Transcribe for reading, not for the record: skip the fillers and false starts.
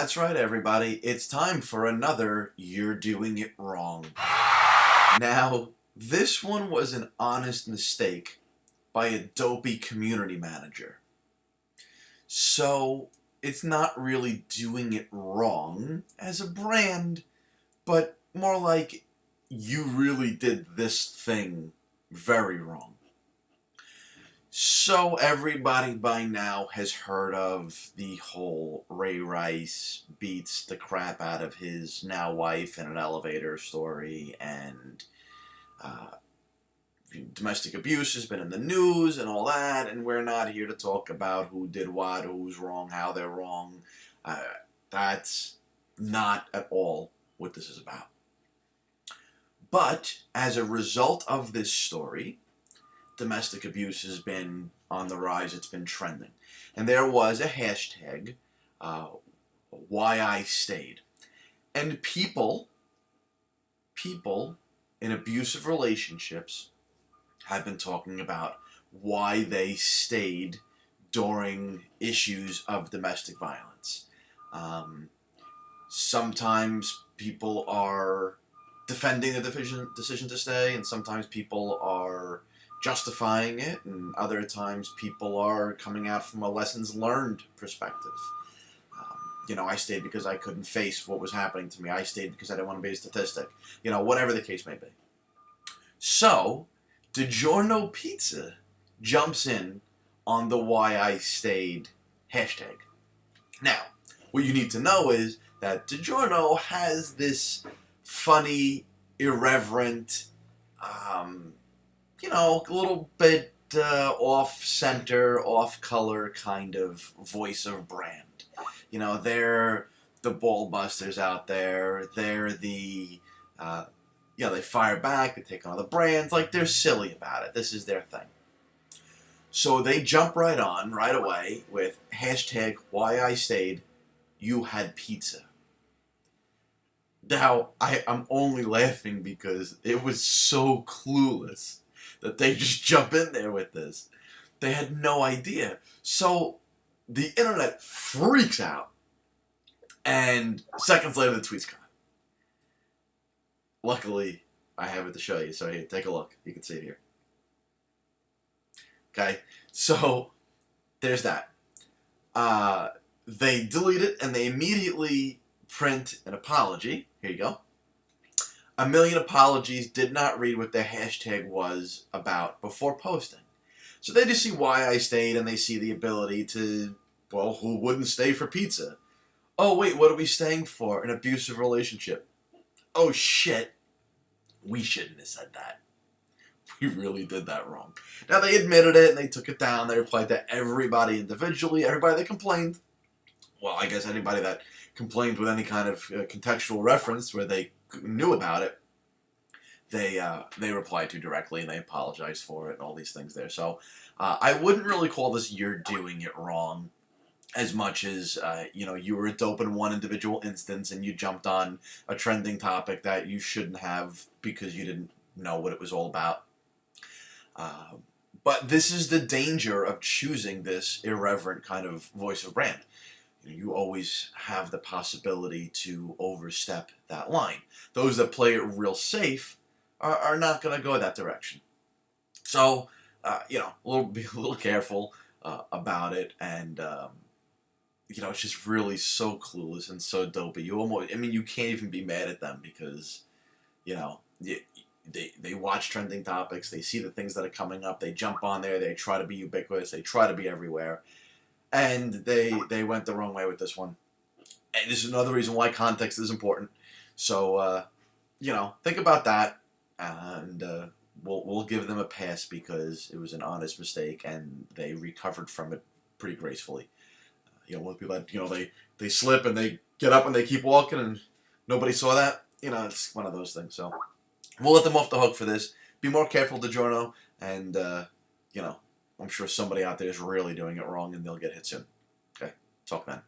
That's right, everybody. It's time for another You're Doing It Wrong. Now, this one was an honest mistake by a dopey community manager. So, it's not really doing it wrong as a brand, but more like you really did this thing very wrong. So everybody by now has heard of the whole Ray Rice beats the crap out of his now wife in an elevator story, and domestic abuse has been in the news and all that, and we're not here to talk about who did what, who's wrong, how they're wrong. That's not at all what this is about. But as a result of this story, domestic abuse has been on the rise. It's been trending. And there was a hashtag, why I stayed. And people in abusive relationships have been talking about why they stayed during issues of domestic violence. Sometimes people are defending the decision to stay, and sometimes people are justifying it, and other times people are coming out from a lessons learned perspective. I stayed because I couldn't face what was happening to me. I stayed because I didn't want to be a statistic. Whatever the case may be. So, DiGiorno Pizza jumps in on the why I stayed hashtag. Now, what you need to know is that DiGiorno has this funny, irreverent, a little bit off-center, off-color kind of voice of brand. They're the ball busters out there. They're the, they fire back, they take on other brands. Like, they're silly about it. This is their thing. So they jump right on, right away, with hashtag why I stayed, you had pizza. Now, I'm only laughing because it was so clueless that they just jump in there with this. They had no idea. So the internet freaks out, and seconds later the tweet's gone. Luckily, I have it to show you, so here, take a look. You can see it here. Okay, so there's that. They delete it, and they immediately print an apology. Here you go. 1 million apologies, did not read what their hashtag was about before posting. So they just see why I stayed, and they see the ability to, well, who wouldn't stay for pizza? Oh, wait, what are we staying for? An abusive relationship. Oh, shit. We shouldn't have said that. We really did that wrong. Now, they admitted it, and they took it down. They replied to everybody individually, everybody that complained. Well, I guess anybody that complained with any kind of contextual reference where they knew about it, they replied to directly, and they apologized for it and all these things there. So I wouldn't really call this you're doing it wrong as much as, you were a dope in one individual instance and you jumped on a trending topic that you shouldn't have because you didn't know what it was all about. But this is the danger of choosing this irreverent kind of voice of brand. You always have the possibility to overstep that line. Those that play it real safe are not going to go that direction. So, be a little careful about it, and it's just really so clueless and so dopey. You can't even be mad at them because, they watch trending topics, they see the things that are coming up, they jump on there, they try to be ubiquitous, they try to be everywhere. And they went the wrong way with this one. And this is another reason why context is important. So, think about that. And we'll give them a pass because it was an honest mistake and they recovered from it pretty gracefully. When people that, they slip and they get up and they keep walking and nobody saw that. It's one of those things. So we'll let them off the hook for this. Be more careful, DiGiorno. And, I'm sure somebody out there is really doing it wrong, and they'll get hit soon. Okay, talk then.